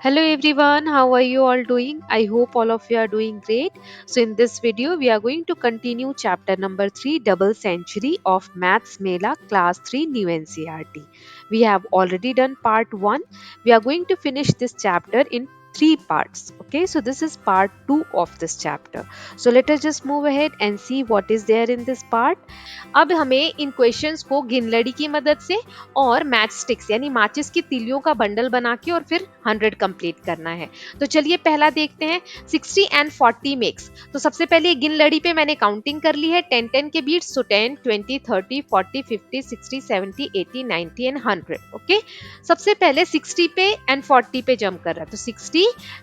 Hello everyone, how are you all doing? I hope all of you are doing great. So in this video we are going to continue chapter number 3, Double Century of Maths Mela Class 3 New NCERT. We have already done part 1. We are going to finish this chapter in 3 parts. Okay, so this is part 2 of this chapter. So let us just move ahead and see what is there in this part. अब हमें इन questions को गिनलड़ी की मदद से और match sticks यानी माचिस की तिलियों का बंडल बना के और फिर 100 कंप्लीट करना है। तो चलिए पहला देखते हैं 60 एंड 40 मेक्स। तो सबसे पहले गिनलड़ी पे मैंने काउंटिंग कर ली है 10 10 के बीट्स, तो 10 20 30 40 50 60 70 80 90 एंड 100। ओके, सबसे पहले 60 पे एंड 40 पे जंप कर रहा है, तो 60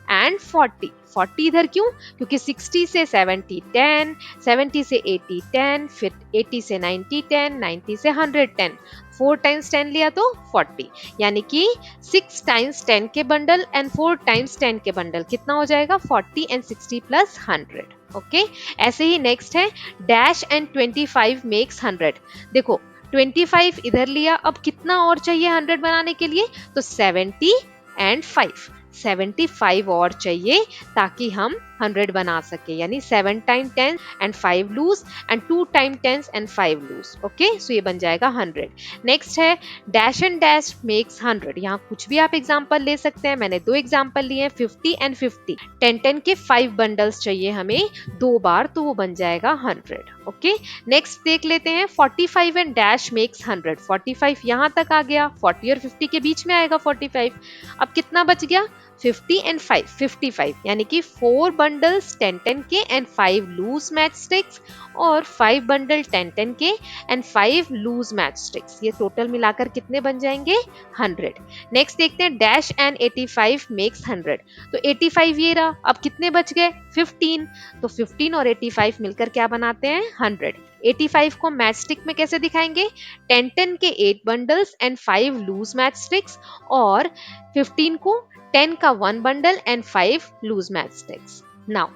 एंड 40 इधर क्यों? क्योंकि 60 से 70 10, 70 से 80 10, फिर 80 से 90 10, 90 से 100 10, 4 टाइम्स 10 लिया तो 40, यानी कि 6 टाइम्स 10 के बंडल एंड 4 टाइम्स 10 के बंडल कितना हो जाएगा 40 एंड 60 प्लस 100। ओके, ऐसे ही नेक्स्ट है डैश एंड 25 मेक्स 100। देखो 25 इधर लिया, अब कितना और चाहिए 100 बनाने के लिए? तो 70 एंड 5, 75 और चाहिए ताकि हम 100 बना सके, यानी 7 time 10 and 5 loose and 2 time 10 and 5 loose. Okay, so ये बन जाएगा 100। नेक्स्ट है डैश एंड डैश मेक्स 100। यहाँ कुछ भी आप एग्जांपल ले सकते हैं, मैंने 2 एग्जांपल लिए हैं 50 एंड 50। 10 10 के 5 बंडल्स चाहिए हमें 2 बार, तो वो बन जाएगा 100। ओके, नेक्स्ट देख लेते हैं 45 एंड डैश मेक्स 100। 45 यहाँ तक आ गया, 40 और 50 के बीच में आएगा 45। अब कितना बच गया 50 एंड 5, 55, यानी कि 4 बंडल्स 10 10 के एंड 5 लूज मैच स्टिक्स और 5 बंडल 10 10 के एंड 5 लूज मैच स्टिक्स। ये टोटल मिलाकर कितने बन जाएंगे 100। नेक्स्ट देखते हैं डैश एंड 85 मेक्स 100। तो 85 ये रहा, अब कितने बच गए 15, तो 15 और 85 मिलकर क्या बनाते हैं 100। 85 को मैच स्टिक में कैसे दिखाएंगे? 10 10 के 8 bundles and 5 loose match sticks और 15 को 10 का 1 bundle and 5 loose match sticks. Now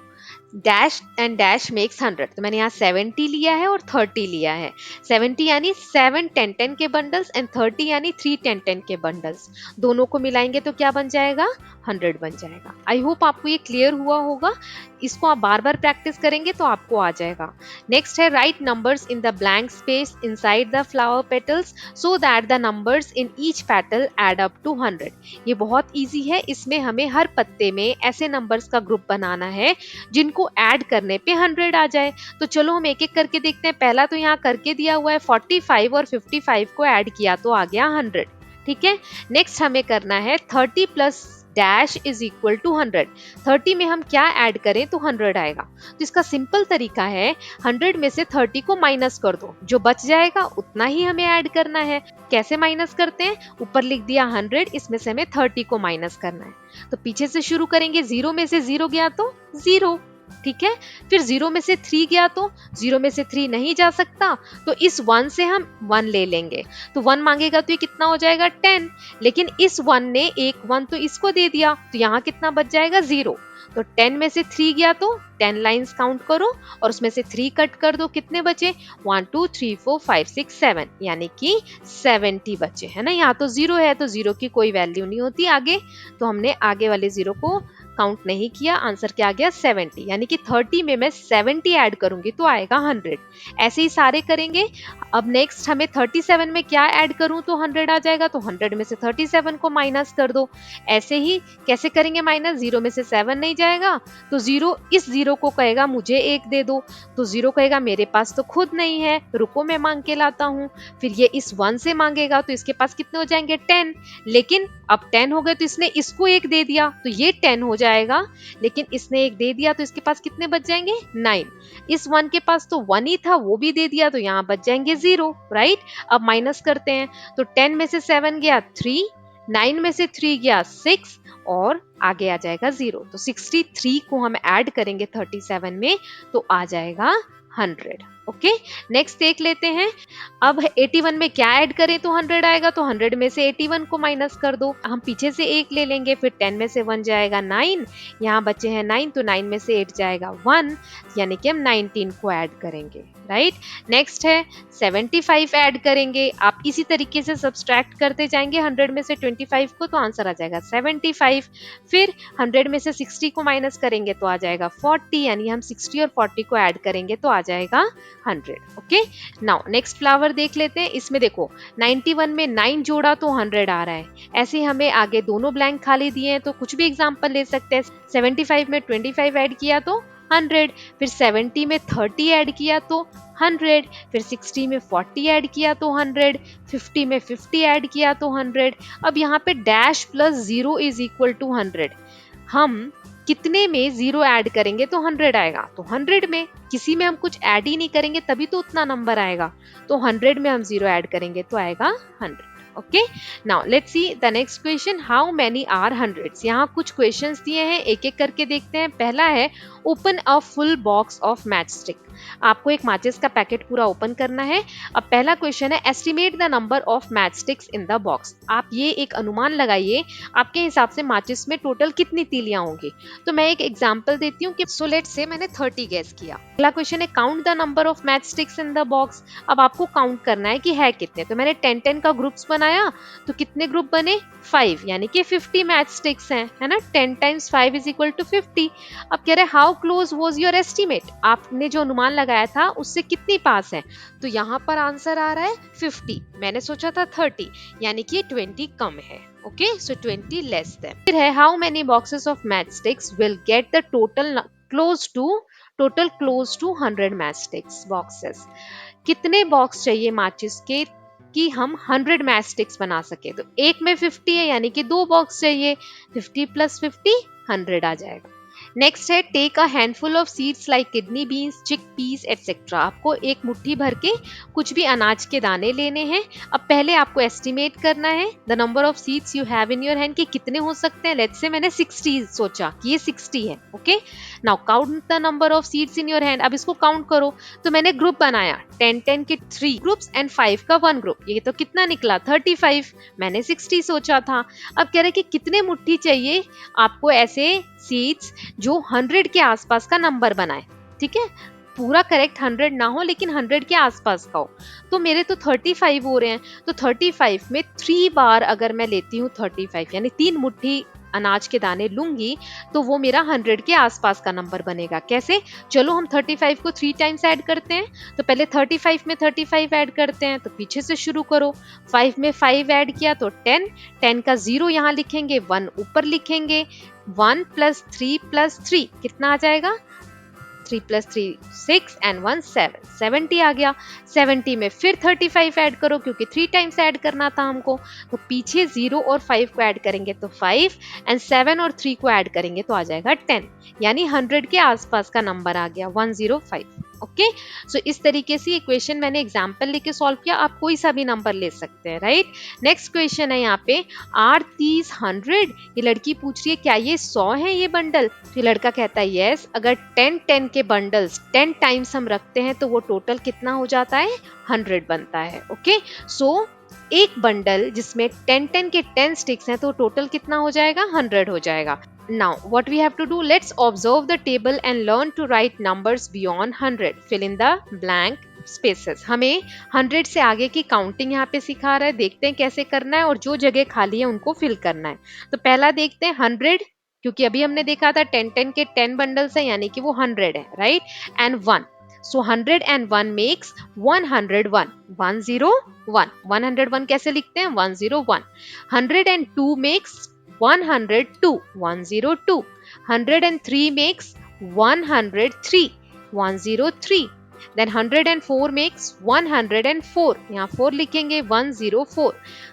dash and dash makes 100। तो मैंने यहाँ 70 लिया है और 30 लिया है। 70 यानी 7 10 10 के बंडल्स एंड 30 यानी 3 10 10 के बंडल्स, दोनों को मिलाएंगे तो क्या बन जाएगा 100 बन जाएगा। आई होप आपको ये क्लियर हुआ होगा। इसको आप बार बार प्रैक्टिस करेंगे तो आपको आ जाएगा। नेक्स्ट है write numbers in the blank space inside the flower petals so that the numbers in each petal add up to 100। ये बहुत ईजी है, इसमें हमें हर पत्ते में ऐसे नंबर्स का ग्रुप बनाना है जिनको ऐड करने पे 100 आ जाए। तो चलो हम एक एक करके देखते हैं। पहला तो यहाँ करके दिया हुआ है 45 और 55 को ऐड किया तो आ गया 100। ठीक है, नेक्स्ट हमें करना है 30 plus dash is equal to 100। 30 में हम क्या ऐड करें तो 100 आएगा। तो इसका सिंपल तरीका है 100 में से 30 को माइनस कर दो, जो बच जाएगा उतना ही हमें ऐड करना है। कैसे माइनस करते हैं? ऊपर लिख दिया 100, इसमें से हमें 30 को माइनस करना है। तो पीछे से शुरू करेंगे, 0 में से 0 गया तो 0। ठीक है, फिर 0 में से 3 गया तो 0 में से 3 नहीं जा सकता, तो इस 1 से हम 1 ले लेंगे। तो 1 मांगेगा तो ये कितना हो जाएगा 10, लेकिन इस 1 ने एक 1 तो इसको दे दिया, तो यहाँ कितना बच जाएगा 0। तो 10 में से 3 गया तो 10 लाइंस काउंट करो और उसमें से 3 कट कर दो, कितने बचे 1 2 3 4 5 6 7, यानी कि 70 बचे, है ना। यहाँ तो 0 है तो 0 की कोई वैल्यू नहीं होती आगे, तो हमने आगे वाले 0 को काउंट नहीं किया। आंसर क्या आ गया 70, यानी कि 30 में मैं 70 ऐड करूंगी तो आएगा 100। ऐसे ही सारे करेंगे। अब नेक्स्ट हमें 37 में क्या ऐड करूं तो 100 आ जाएगा, तो 100 में से 37 को माइनस कर दो। ऐसे ही कैसे करेंगे माइनस? 0 में से 7 नहीं जाएगा तो 0 इस 0 को कहेगा मुझे 1 दे दो, तो 0 कहेगा मेरे पास तो खुद नहीं है, रुको मैं मांग के लाता हूँ। फिर ये इस 1 से मांगेगा तो इसके पास कितने हो जाएंगे 10, लेकिन अब 10 हो गए तो इसने इसको 1 दे दिया तो ये 10 हो जाएगा, लेकिन इसने 1 दे दिया तो इसके पास कितने बच जाएंगे 9। इस 1 के पास तो 1 ही था, वो भी दे दिया तो यहाँ बच जाएंगे 0, राइट। अब माइनस करते हैं, तो 10 में से 7 गया 3, 9 में से 3 गया 6 और आगे आ जाएगा 0। तो 63 को हम ऐड करेंगे 37 में तो आ जाएगा 100। ओके, नेक्स्ट देख लेते हैं। अब 81 में क्या ऐड करें तो 100 आएगा, तो 100 में से 81 को माइनस कर दो। हम पीछे से 1 ले लेंगे, फिर 10 में से 1 जाएगा 9, यहाँ बचे हैं 9, तो 9 में से 8 जाएगा 1, यानी कि हम 19 को ऐड करेंगे, राइट। नेक्स्ट है 75 ऐड करेंगे। आप इसी तरीके से सब्सट्रैक्ट करते जाएंगे 100 में से 25 को, तो आंसर आ जाएगा 75। फिर 100 में से 60 को माइनस करेंगे तो आ जाएगा 40, यानी हम 60 और 40 को ऐड करेंगे तो आ जाएगा 100। ओके, नाउ नेक्स्ट फ्लावर देख लेते हैं। इसमें देखो 91 में 9 जोड़ा तो 100 आ रहा है। ऐसे हमें आगे दोनों ब्लैंक खाली दिए हैं, तो कुछ भी एग्जांपल ले सकते हैं। 75 में 25 ऐड किया तो 100, फिर 70 में 30 ऐड किया तो 100, फिर 60 में 40 ऐड किया तो 100, 50 में 50 ऐड किया तो 100। अब यहाँ पे dash plus 0 is equal to 100। हम कितने में 0 ऐड करेंगे तो 100 आएगा, तो 100 में किसी में हम कुछ ऐड ही नहीं करेंगे तभी तो उतना नंबर आएगा, तो 100 में हम 0 ऐड करेंगे तो आएगा 100। Okay, now let's see the next question, how many are hundreds. यहाँ कुछ क्वेश्चंस दिए हैं, एक एक करके देखते हैं। पहला है open a full box of match stick. आपको एक माचिस का पैकेट पूरा ओपन करना है। अब पहला क्वेश्चन है estimate the number of match sticks in the box. आप ये एक अनुमान लगाइए आपके हिसाब से माचिस में टोटल कितनी तीलियां होंगी। तो मैं एक एग्जांपल देती हूँ कि सो लेट्स से मैंने 30 गेस किया। अगला क्वेश्चन है count the number of match sticks in the box. अब आपको काउंट करना है कि है कितने। तो मैंने 10-10 का ग्रुप्स बनाया, तो कितने ग्रुप बने 5, यानी कि 50 मैच स्टिक्स हैं, है ना। 10 टाइम्स 5 इज इक्वल टू 50। अब कह रहे हैं how close was your estimate, आपने जो अनुमान लगाया था उससे कितनी पास है। तो यहाँ पर आंसर आ रहा है 50, मैंने सोचा था 30, यानी कि 20 कम है। Okay, so 20 less than. फिर है how many boxes of match sticks will get the total close to 100 match sticks boxes. कितने बॉक्स चाहिए माचिस के कि हम 100 मैच स्टिक्स बना सके। तो एक में 50 है, यानी कि 2 बॉक्स चाहिए। 50 प्लस 50 100 आ जाएगा। नेक्स्ट है take a handful of seeds like kidney beans, chick peas etcetera. आपको एक मुट्ठी भर के कुछ भी अनाज के दाने लेने हैं। अब पहले आपको एस्टिमेट करना है the number of seeds you have in your hand, कि कितने हो सकते हैं। लेट्स से मैंने 60 सोचा कि ये 60 है। Okay, now count the number of seeds in your hand. अब इसको काउंट करो। तो मैंने ग्रुप बनाया 10-10 के 3 ग्रुप्स एंड 5 का 1 ग्रुप। ये तो कितना निकला 35, मैंने 60 सोचा था। अब कह रहे कि कितने मुट्ठी चाहिए आपको ऐसे सीड्स जो 100 के आसपास का नंबर बनाए। ठीक है, पूरा करेक्ट 100 ना हो लेकिन 100 के आसपास का हो। तो मेरे तो 35 हो रहे हैं, तो 35 में 3 बार अगर मैं लेती हूँ 35, यानी 3 मुट्ठी अनाज के दाने लूंगी, तो वो मेरा 100 के आसपास का नंबर बनेगा। कैसे, चलो हम 35 को 3 टाइम्स ऐड करते हैं। तो पहले 35 में 35 ऐड करते हैं, तो पीछे से शुरू करो। 5 में 5 ऐड किया तो 10, 10 का 0 यहाँ लिखेंगे, 1 ऊपर लिखेंगे। 1 प्लस 3 प्लस 3 कितना आ जाएगा, 3 प्लस 3 6 एंड 1 7, 70 आ गया। 70 में फिर 35 ऐड करो, क्योंकि 3 टाइम्स ऐड करना था हमको। तो पीछे 0 और 5 को ऐड करेंगे तो 5, एंड 7 और 3 को ऐड करेंगे तो आ जाएगा 10, यानी 100 के आसपास का नंबर आ गया 105। ओके, सो इस तरीके से इक्वेशन मैंने एग्जाम्पल लेके सॉल्व किया। आप कोई सा भी नंबर ले सकते हैं, राइट। नेक्स्ट क्वेश्चन है यहाँ पे, आर these 100। ये लड़की पूछ रही है क्या ये 100 है ये बंडल। तो लड़का कहता है यस। अगर 10-10 के बंडल्स 10 टाइम्स हम रखते हैं तो वो टोटल कितना हो जाता है, 100 बनता है। ओके, सो एक बंडल जिसमें 10-10 के 10 स्टिक्स हैं तो टोटल कितना हो जाएगा, 100 हो जाएगा। Now what we have to do, let's observe the table and learn to write numbers beyond 100. Fill in the blank spaces. हमें 100 से आगे की काउंटिंग यहाँ पे सिखा रहा है। देखते हैं कैसे करना है और जो जगह खाली है उनको फिल करना है। तो पहला देखते हैं 100, क्योंकि अभी हमने देखा था 10-10 के 10 बंडल्स हैं, यानी कि वो 100 है, राइट। एंड 1, so 101 makes 101, 101, 101 कैसे लिखते हैं, 101। 102 makes 102, 102। 103 makes 103, 103। Then 104 makes 104, यहाँ 4 लिखेंगे 104।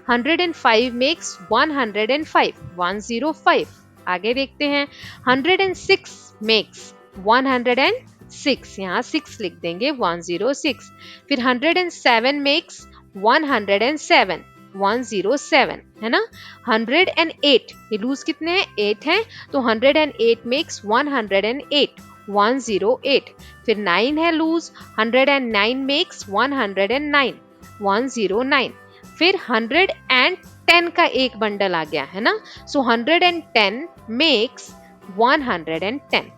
105 makes 105, 105। आगे देखते हैं 106 makes 106, यहाँ 6 लिख देंगे 106। फिर 107 makes 107, 107 है ना। 108, ये लूज कितने हैं, 8 हैं, तो 108 makes 108, 108। फिर 9 है लूज, 109 मेक्स 109, 109। फिर 110 का एक बंडल आ गया है ना, सो 110 मेक्स 110।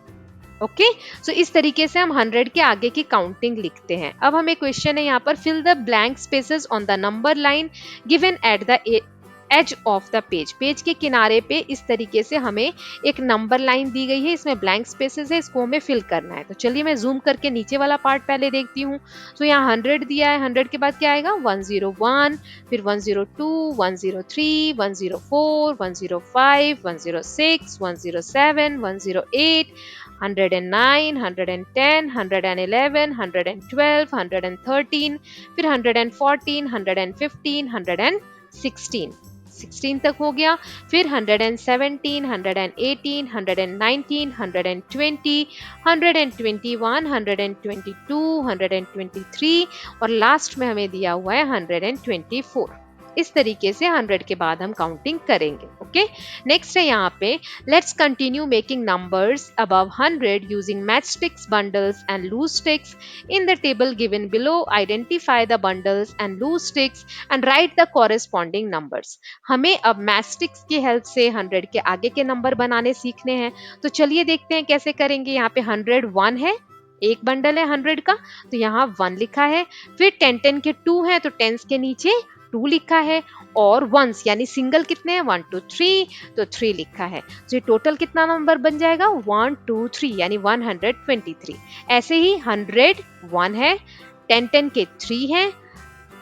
ओके, सो इस तरीके से हम 100 के आगे की काउंटिंग लिखते हैं। अब हमें क्वेश्चन है यहाँ पर, fill the blank spaces on the number line given at the edge of the page. Page के किनारे पे इस तरीके से हमें एक नंबर लाइन दी गई है, इसमें ब्लैंक स्पेसेस है, इसको हमें फिल करना है। तो चलिए मैं जूम करके नीचे वाला पार्ट पहले देखती हूँ। तो यहाँ 100 दिया है, 100 के बाद क्या आएगा 101, फिर 102, 103, 104, 105, 106, 107, 108, 109, 110, 111, 112, 113, फिर 114, 115, 116, 16 तक हो गया। फिर 117, 118, 119, 120, 121, 122, 123 और लास्ट में हमें दिया हुआ है 124। इस तरीके से 100 के बाद हम काउंटिंग करेंगे। ओके, नेक्स्ट है यहाँ पे, let's continue making numbers above 100 using match sticks, bundles and loose sticks in the table given below. Identify the bundles and loose sticks and write the corresponding numbers. हमें अब match sticks की help से 100 के आगे के number बनाने सीखने हैं। तो चलिए देखते हैं कैसे करेंगे। यहाँ पे 101 है, एक बंडल है 100 का, तो यहाँ 1 लिखा है। फिर 10 10 के 2 है, तो 10 के नीचे 2 लिखा है, और वंस यानी सिंगल कितने हैं 1 2 3, तो 3 लिखा है। तो ये टोटल कितना नंबर बन जाएगा 1 2 3 यानी 123। ऐसे ही 101 है, 10 10 के 3 हैं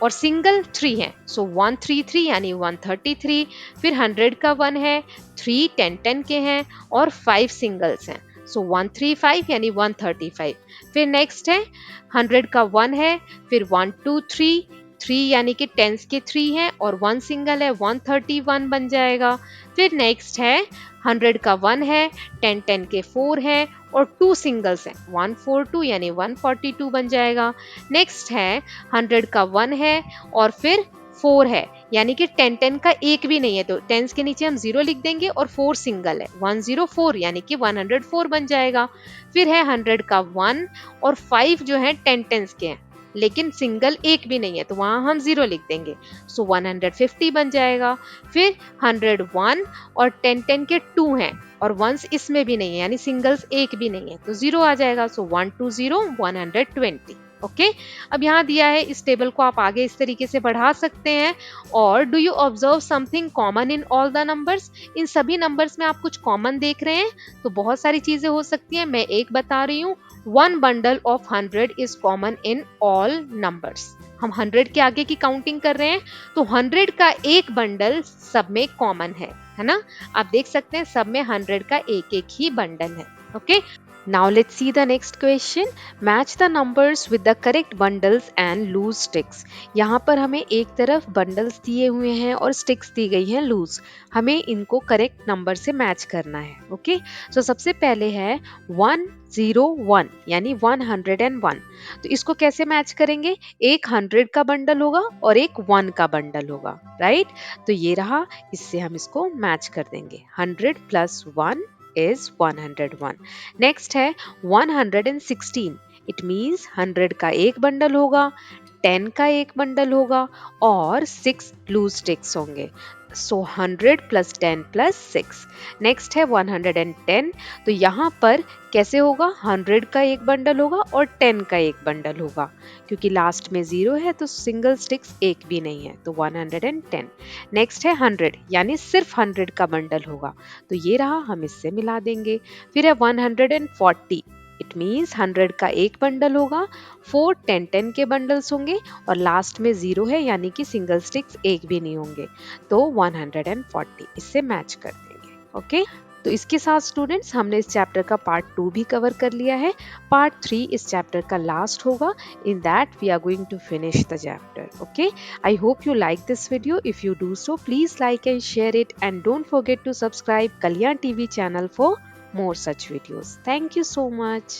और सिंगल 3 है, सो 133 यानी 133। फिर 100 का 1 है, 3 10 10 के हैं और 5 सिंगल्स हैं, सो 135 यानी 135। फिर नेक्स्ट है 100 का 1 है, फिर 1 2 3, 3 यानी कि टेंस के 3 हैं और 1 सिंगल है, 131 बन जाएगा। फिर नेक्स्ट है 100 का 1 है, 10 10 के 4 हैं और 2 सिंगल्स हैं, 142 यानी 142 बन जाएगा। नेक्स्ट है 100 का 1 है और फिर 4 है, यानी कि 10 10 का एक भी नहीं है, तो टेंस के नीचे हम 0 लिख देंगे और 4 सिंगल है, 104 यानी कि 104 बन जाएगा। फिर है 100 का 1 और 5 जो है 10 टेंस के हैं, लेकिन सिंगल एक भी नहीं है, तो वहां हम 0 लिख देंगे, सो 150 बन जाएगा। फिर 101 और 10 10 के 2 हैं और वंस इसमें भी नहीं है, यानी सिंगल्स एक भी नहीं है, तो 0 आ जाएगा, सो 120 120। ओके, अब यहाँ दिया है, इस टेबल को आप आगे इस तरीके से बढ़ा सकते हैं। और do you observe something common in all the numbers? इन सभी नंबर्स में आप कुछ कॉमन देख रहे हैं? तो बहुत सारी चीजें हो सकती हैं, मैं एक बता रही हूँ। 1 bundle of 100 is common in all numbers। हम 100 के आगे की काउंटिंग कर रहे हैं, तो 100 का एक बंडल सब में कॉमन है ना? आप देख सकते हैं सब में 100 का एक एक ही बंडल है। Okay, now let's see the next question. Match the numbers with the correct bundles and loose sticks. यहाँ पर हमें एक तरफ बंडल्स दिए हुए हैं और स्टिक्स दी गई हैं लूज। हमें इनको करेक्ट नंबर से मैच करना है। ओके, सो सबसे पहले है 101 यानी 101। तो इसको कैसे मैच करेंगे? एक 100 का बंडल होगा और एक 1 का बंडल होगा, राइट? तो ये रहा, इससे हम इसको मैच कर देंगे। 100 प्लस 1 is 101। नेक्स्ट है 116। इट मीन्स 100 का एक बंडल होगा, 10 का एक बंडल होगा और 6 लूज स्टिक्स होंगे, सो 100 प्लस 10 प्लस 6। नेक्स्ट है 110। तो यहाँ पर कैसे होगा? 100 का एक बंडल होगा और 10 का एक बंडल होगा, क्योंकि लास्ट में 0 है तो सिंगल स्टिक्स एक भी नहीं है, तो 110। नेक्स्ट है 100 यानी सिर्फ 100 का बंडल होगा, तो ये रहा, हम इससे मिला देंगे। फिर है 140। इट मीन्स 100 का एक बंडल होगा, 4 10 10 के बंडल्स होंगे और लास्ट में 0 है, यानी कि सिंगल स्टिक्स एक भी नहीं होंगे, तो 140 इससे मैच कर देंगे। ओके, तो इसके साथ स्टूडेंट्स हमने इस चैप्टर का पार्ट 2 भी कवर कर लिया है। पार्ट 3 इस चैप्टर का लास्ट होगा। In that we are going to finish the chapter. Okay, I hope you like this video. If you do so please like and share it and don't forget to subscribe Kalyan TV channel for more such videos. Thank you so much.